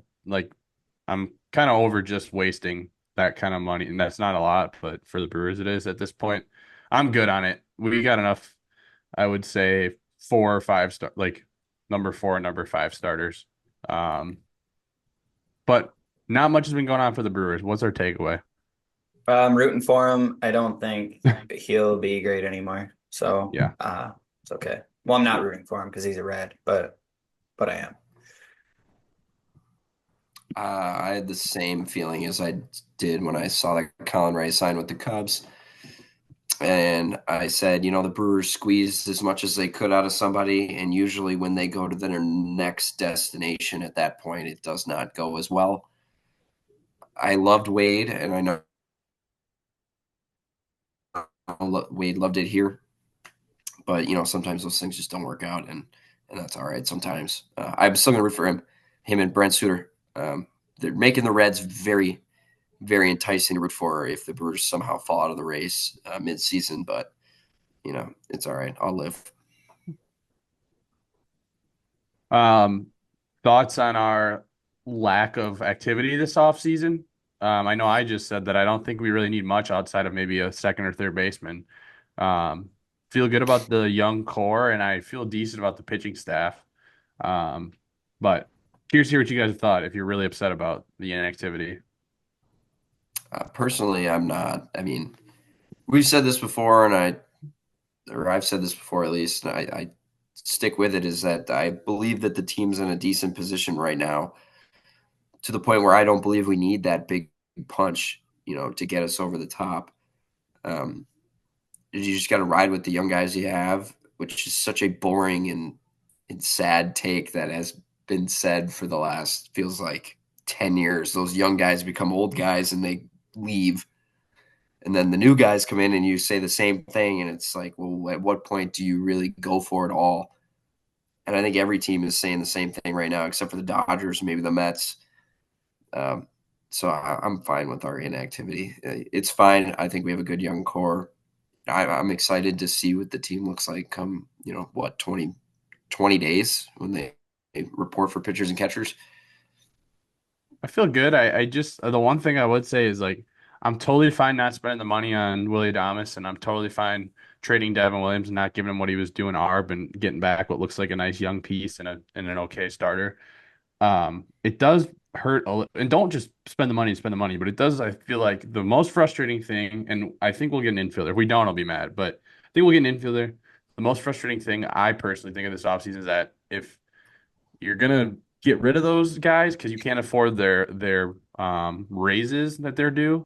of over just wasting that kind of money, and that's not a lot, but for the Brewers, it is at this point. I'm good on it. We got enough, I would say, 4 or 5 star, like number 4 and number 5 starters. Um, but not much has been going on for the Brewers. What's our takeaway? I'm rooting for him. I don't think he'll be great anymore. So Yeah. it's okay. Well, I'm not rooting for him because he's a red, but I am. I had the same feeling as I did when I saw that Colin Ray sign with the Cubs. And I said, the Brewers squeezed as much as they could out of somebody. And usually when they go to their next destination at that point, it does not go as well. I loved Wade, and I know Wade loved it here. But, sometimes those things just don't work out, and that's all right sometimes. I'm still going to root for him and Brent Suter. They're making the Reds very, very enticing to root for if the Brewers somehow fall out of the race mid-season. But, it's all right. I'll live. Um, Thoughts on our lack of activity this offseason? I know I just said that I don't think we really need much outside of maybe a second or third baseman. Um, feel good about the young core, and I feel decent about the pitching staff. But curious to hear what you guys thought if you're really upset about the inactivity. Personally, I'm not. I mean, we've said this before, and I've said this before at least, and I stick with it, is that I believe that the team's in a decent position right now, to the point where I don't believe we need that big punch, to get us over the top. Um, you just got to ride with the young guys you have, which is such a boring and sad take that has been said for the last, feels like, 10 years. Those young guys become old guys and they leave. And then the new guys come in and you say the same thing. And it's like, well, at what point do you really go for it all? And I think every team is saying the same thing right now, except for the Dodgers, maybe the Mets. So I'm fine with our inactivity. It's fine. I think we have a good young core. I'm excited to see what the team looks like come, 20 days when they report for pitchers and catchers. I feel good. I just the one thing I would say is like I'm totally fine not spending the money on Willie Adames, and I'm totally fine trading Devin Williams and not giving him what he was doing to Arb and getting back what looks like a nice young piece and an okay starter. It does hurt and don't just spend the money, but it does. I feel like the most frustrating thing, and I think we'll get an infielder. If we don't, I'll be mad, but I think we'll get an infielder. The most frustrating thing I personally think of this offseason is that if you're gonna get rid of those guys because you can't afford their raises that they're due,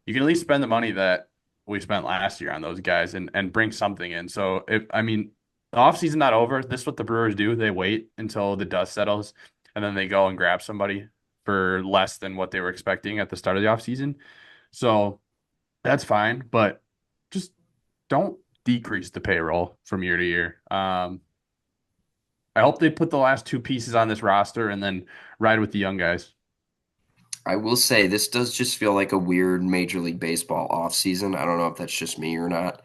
you can at least spend the money that we spent last year on those guys and bring something in. So if I mean the offseason not over, this is what the Brewers do. They wait until the dust settles and then they go and grab somebody for less than what they were expecting at the start of the offseason. So that's fine, but just don't decrease the payroll from year to year. I hope they put the last two pieces on this roster and then ride with the young guys. I will say this does just feel like a weird Major League Baseball offseason. I don't know if that's just me or not.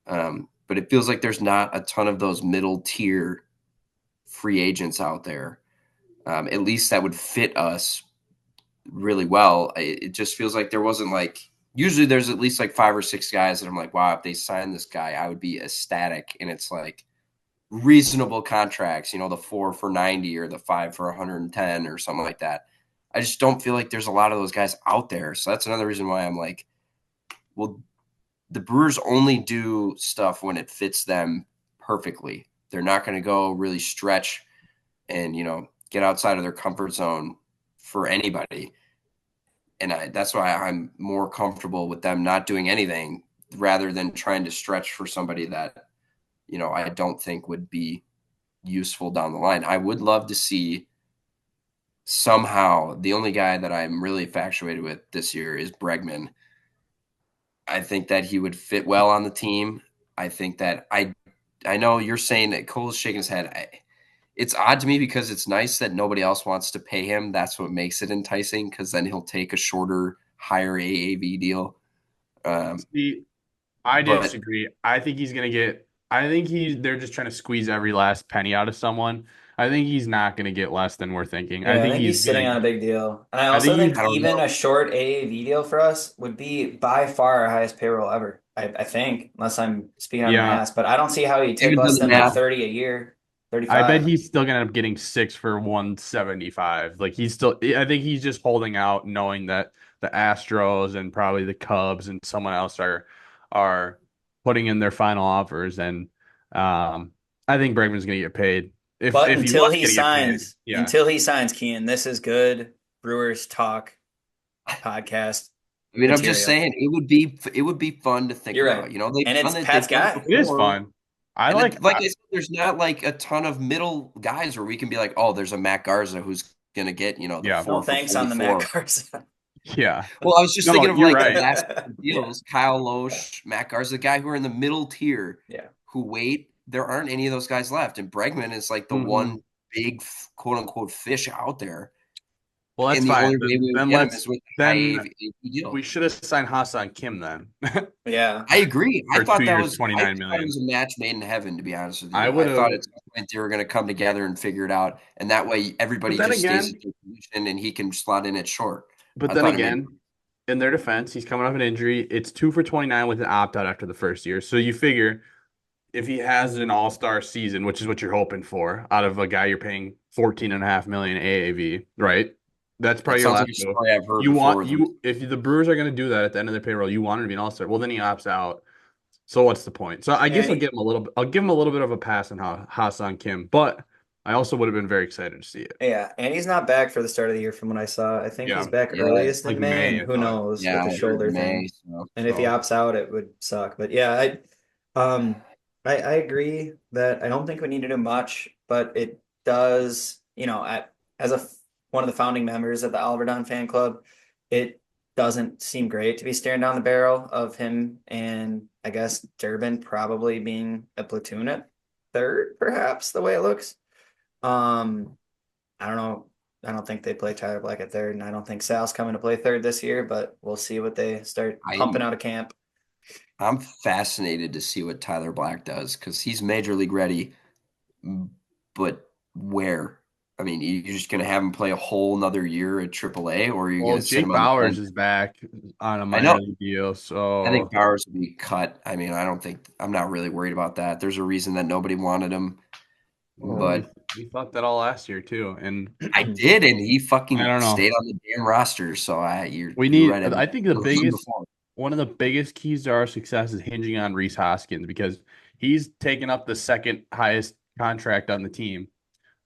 But it feels like there's not a ton of those middle tier free agents out there. At least that would fit us really well. It just feels like there wasn't like usually there's at least like 5 or 6 guys that I'm like, wow, if they sign this guy, I would be ecstatic. And it's like reasonable contracts, the 4 for 90 or the 5 for 110 or something like that. I just don't feel like there's a lot of those guys out there. So that's another reason why I'm like, well, the Brewers only do stuff when it fits them perfectly. They're not going to go really stretch and, get outside of their comfort zone for anybody. And that's why I'm more comfortable with them not doing anything rather than trying to stretch for somebody that, I don't think would be useful down the line. I would love to see somehow the only guy that I'm really infatuated with this year is Bregman. I think that he would fit well on the team. I think that I know you're saying that Cole's shaking his head. It's odd to me because it's nice that nobody else wants to pay him. That's what makes it enticing because then he'll take a shorter, higher AAV deal. See, I But disagree. I think he's gonna get. I think they're just trying to squeeze every last penny out of someone. I think he's not gonna get less than we're thinking. I Yeah, I think think he's he's sitting gonna. on a big deal. And I I think also he's. think I don't even know. a short AAV deal for us would be by far our highest payroll ever. I think, unless I'm speaking out of my Yeah, ass, but I don't see how he'd I take haven't done less the than like math. 30 a year, I bet 35. he's still gonna end up getting 6 for 175. Like he's still. I think he's just holding out, knowing that the Astros and probably the Cubs and someone else are putting in their final offers, and I think Bregman's gonna get paid But if he was gonna get paid. Yeah. until he signs, Kean, this is good Brewers talk podcast I mean, I'm just material. saying it would be fun to think You're right. about. They've And it's done it. Pat's They've done it guy. It is before. fun. I And like. like I said, there's not like a ton of middle guys where we can be like, oh, there's a Matt Garza who's gonna get, the Yeah, No 4 for thanks on the Matt 44. Garza. yeah. Well, I was just No, thinking of you're like the right. last couple deals, Kyle Loesch, Matt Garza, the guy who are in the middle tier Yeah. who wait. There aren't any of those guys left. And Bregman is like the Hmm. one big quote unquote fish out there. Well, that's And the fine. only way we would Then get him let's is with a high then AAV deal. we should have signed Hassan Kim then Yeah. I agree. for two years, I 29 thought it million. was a match made in heaven, to be honest with I you. would I thought have, at some point they were going to come together and figure it out, and that way but everybody then just stays at again, their position and he can slot in at short. but I then thought it made again, in their defense, he's coming off an injury. It's 2 for 29 with an opt out after the first year. So you figure if he has an all-star season, which is what you're hoping for out of a guy you're paying 14.5 million AAV, right? That's that probably your sounds last like a move. story I've heard You before want with him. you if the Brewers are going to do that at the end of their payroll, you want him to be an all-star. Well, then he opts out. So what's the point? So I guess And I'll give him a little bit of a pass on Hassan Kim, but I also would have been very excited to see it. yeah, and he's not back for the start of the year from what I saw. I think he's Yeah. back Yeah, earliest Like in May, May, and I who thought. knows yeah, with the I heard shoulder May. thing. So, And if he opts out, it would suck. But yeah, um I agree that I don't think we need to do much, but it does, as one of the founding members of the Oliver Dunn fan club, it doesn't seem great to be staring down the barrel of him and I guess Durbin probably being a platoon at third, perhaps the way it looks. Um, I don't know. I don't think they play Tyler Black at third, and I don't think Sal's coming to play third this year, but we'll see what they start pumping I out of camp. I'm fascinated to see what Tyler Black does because he's major league ready, but where? I mean, you're just gonna have him play a whole another year at AAA, or are you Well, gonna sit him Jake on the Bowers bench? is back on a I minor know. league deal, I think so Bowers will be cut. I mean, I'm not really worried about that. There's a reason that nobody wanted him, well, we but we thought that all last year too, and I did, and he I fucking don't know. stayed on the damn roster. So We you're need. right. I've I think been before. one of the biggest keys to our success is hinging on Reese Hoskins because he's taken up the second highest contract on the team.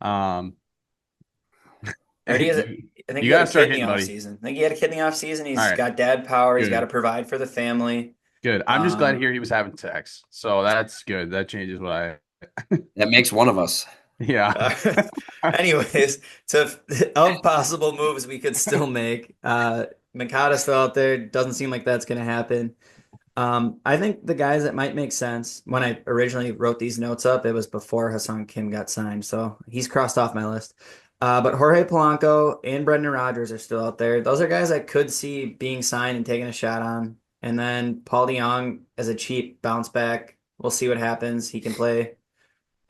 Um, I heard he has. you, I think you he had gotta a start kid in the hitting, off buddy. season. I think he had a kid in the off season. All He's right, got dad power. He's got to good, provide for the family. good. I'm just glad to Um, hear he was having sex, so that's good. That changes what I. That makes one of us. Yeah. uh, anyways, so of possible moves we could still make, Mikata's still out there. Doesn't seem like that's going to happen. I think the guys that might make sense when I originally wrote these notes up, it was before Hassan Kim got signed, so he's crossed off my list. But Jorge Polanco and Brendan Rodgers are still out there. Those are guys I could see being signed and taking a shot on. And then Paul DeJong as a cheap bounce back. We'll see what happens. He can play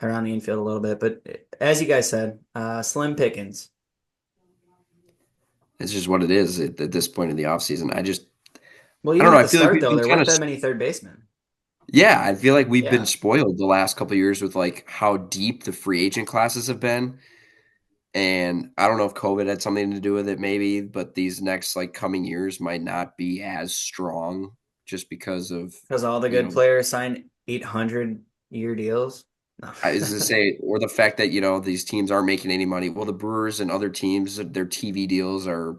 around the infield a little bit, but as you guys said, slim pickings. It's just what it is at this point in the offseason. Well, I don't even know. at I the feel like start we've though, been there kind weren't of that many third basemen. yeah. I feel like we've been Yeah, spoiled the last couple of years with like how deep the free agent classes have been. And I don't know if COVID had something to do with it, maybe, but these next like coming years might not be as strong just because of, because all the you good know, players signed 800-year deals. No. I was to say, or the fact that, these teams aren't making any money. Well, the Brewers and other teams, their TV deals are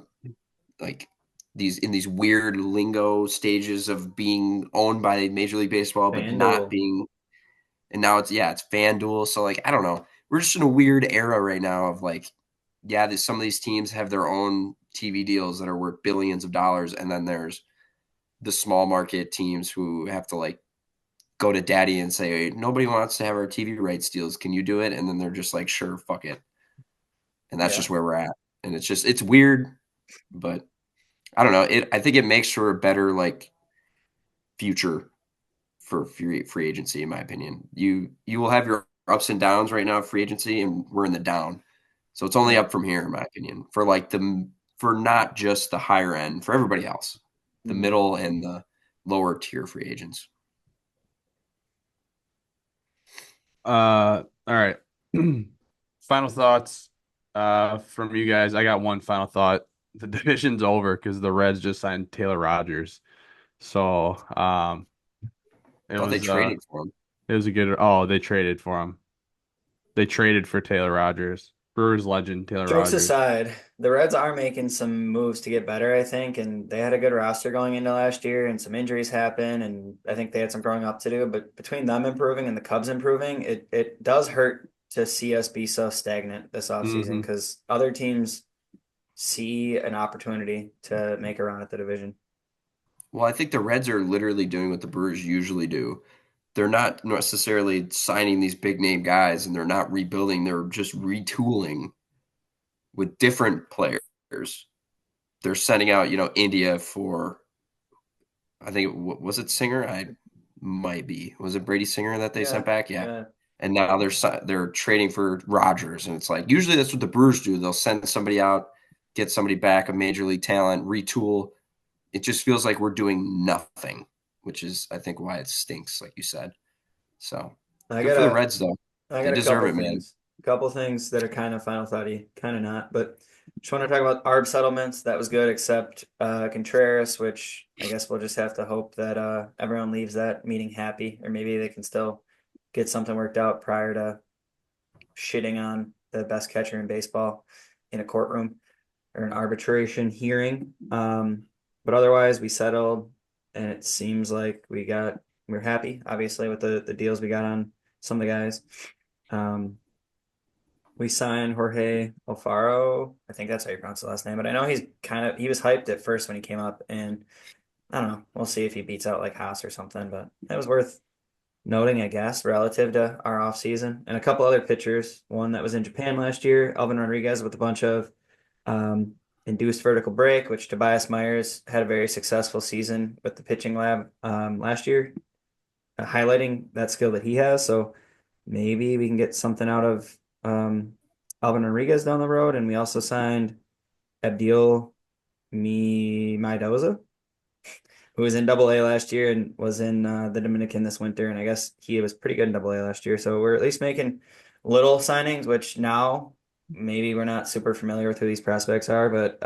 like these weird lingo stages of being owned by Major League Baseball, but not FanDuel. being, and now it's FanDuel. So like, I don't know. We're just in a weird era right now of like, yeah, some of these teams have their own TV deals that are worth billions of dollars, and then there's the small market teams who have to like go to daddy and say, hey, nobody wants to have our TV rights deals. Can you do it? And then they're just like, sure, fuck it. And that's Yeah. just where we're at. And it's weird, but I don't know. I think it makes for a better like future for free agency, in my opinion. You will have your ups and downs right now, free agency, and we're in the down. So it's only Yeah. up from here, in my opinion, for not just the higher end, for everybody else, the Mhm. middle and the lower tier free agents. All right. Final thoughts from you guys. I got one final thought. The division's over because the Reds just signed Taylor Rogers. So it Thought they was traded for him. it was a good they traded for him. They traded for Taylor Rogers. Brewers legend Taylor Jokes Rogers. aside, the Reds are making some moves to get better, I think, and they had a good roster going into last year, and some injuries happened, and I think they had some growing up to do. But between them improving and the Cubs improving, it does hurt to see us be so stagnant this offseason Hmm. because other teams see an opportunity to make a run at the division. Well, I think the Reds are literally doing what the Brewers usually do. They're not necessarily signing these big name guys and they're not rebuilding. They're just retooling with different players. They're sending out, India for, I think, was it Singer? I might be. Was it Brady Singer that they sent Yeah, back? Yeah. yeah, And now they're trading for Rogers, and it's like usually that's what the Brewers do. They'll send somebody out, get somebody back, a major league talent, retool. It just feels like we're doing nothing, which is I think why it stinks, like you said. So I good got for the a Reds though. I They got a deserve couple it, man. things. A couple things that are kind of final thoughty, kind of not. But just want to talk about ARB settlements. That was good, except Contreras, which I guess we'll just have to hope that everyone leaves that meeting happy, or maybe they can still get something worked out prior to shitting on the best catcher in baseball in a courtroom or an arbitration hearing. But otherwise, we settled, and it seems like we're happy, obviously, with the deals we got on some of the guys. Um, we signed Jorge Alfaro. I think that's how you pronounce the last name, but I know he was hyped at first when he came up, and I don't know. We'll see if he beats out like Haas or something, but it was worth noting, I guess, relative to our offseason. And a couple other pitchers. One that was in Japan last year, Alvin Rodriguez, with a bunch of induced vertical break, which Tobias Myers had a very successful season with the pitching lab last year, highlighting that skill that he has. So maybe we can get something out of Alvin Rodriguez down the road. And we also signed Abdil Maidoza, who was in Double A last year and was in the Dominican this winter. And I guess he was pretty good in Double A last year. So we're at least making little signings, which now maybe we're not super familiar with who these prospects are, but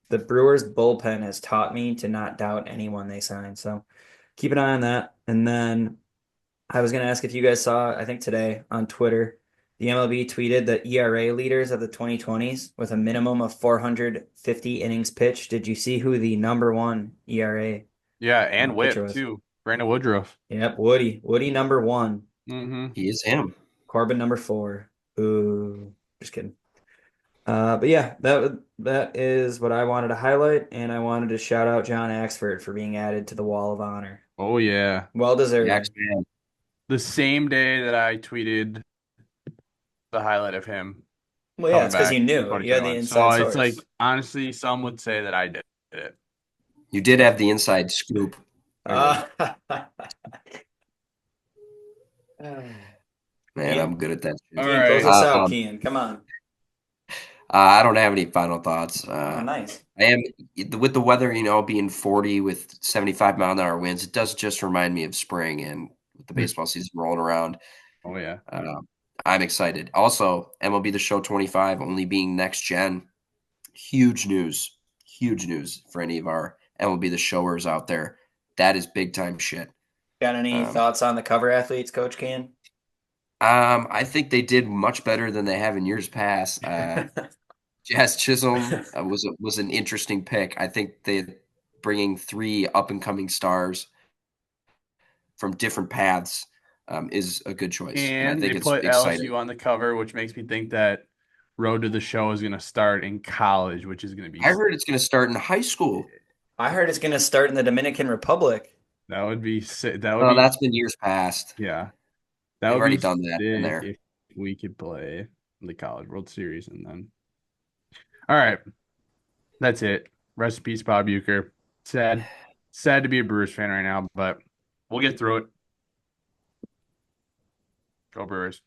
the Brewers bullpen has taught me to not doubt anyone they sign. So keep an eye on that. And then I was going to ask if you guys saw, I think today on Twitter, the MLB tweeted the ERA leaders of the 2020s with a minimum of 450 innings pitched. Did you see who the number one ERA Yeah, and pitcher whip was? too. Brandon Woodruff. Yep, Woody. Woody number one. Mm-hmm. He is him. Corbin number 4. Ooh, just kidding. But yeah, that is what I wanted to highlight, and I wanted to shout out John Axford for being added to the Wall of Honor. Oh yeah. Well deserved. Jack's man. The same day that I tweeted the highlight of him Well, yeah, coming it's because back you in knew. You had the 2021. inside So it's like, source. honestly, some would say that I did it. You did have the inside scoop. Uh, Man, I'm good at that shit. All Kian, close right. us out, Um, Kian. Come on. I don't have any final thoughts. Oh, nice. I am with the weather, being 40 with 75-mile-an-hour winds. It does just remind me of spring and with the baseball season rolling around. Oh yeah. I'm excited. Also, MLB The Show 25 only being next gen. Huge news. Huge news for any of our MLB The Showers out there. That is big time shit. Got any thoughts on the cover athletes, Coach Kian? I think they did much better than they have in years past. Jazz Chisholm was an interesting pick. I think they bringing 3 up and coming stars from different paths is a good choice, and I And think they it's put exciting. LSU on the cover, which makes me think that Road to the Show is going to start in college, which is going to be I heard it's going to start in high school. I heard it's going to start in the Dominican Republic. that would be sick. That would Oh, be that's been years past. yeah. That They've would be already done that in sick there. if we could play the College World Series and then. All right, that's it. Rest in peace, Bob Uecker. Sad to be a Brewers fan right now, but we'll get through it. Go Brewers.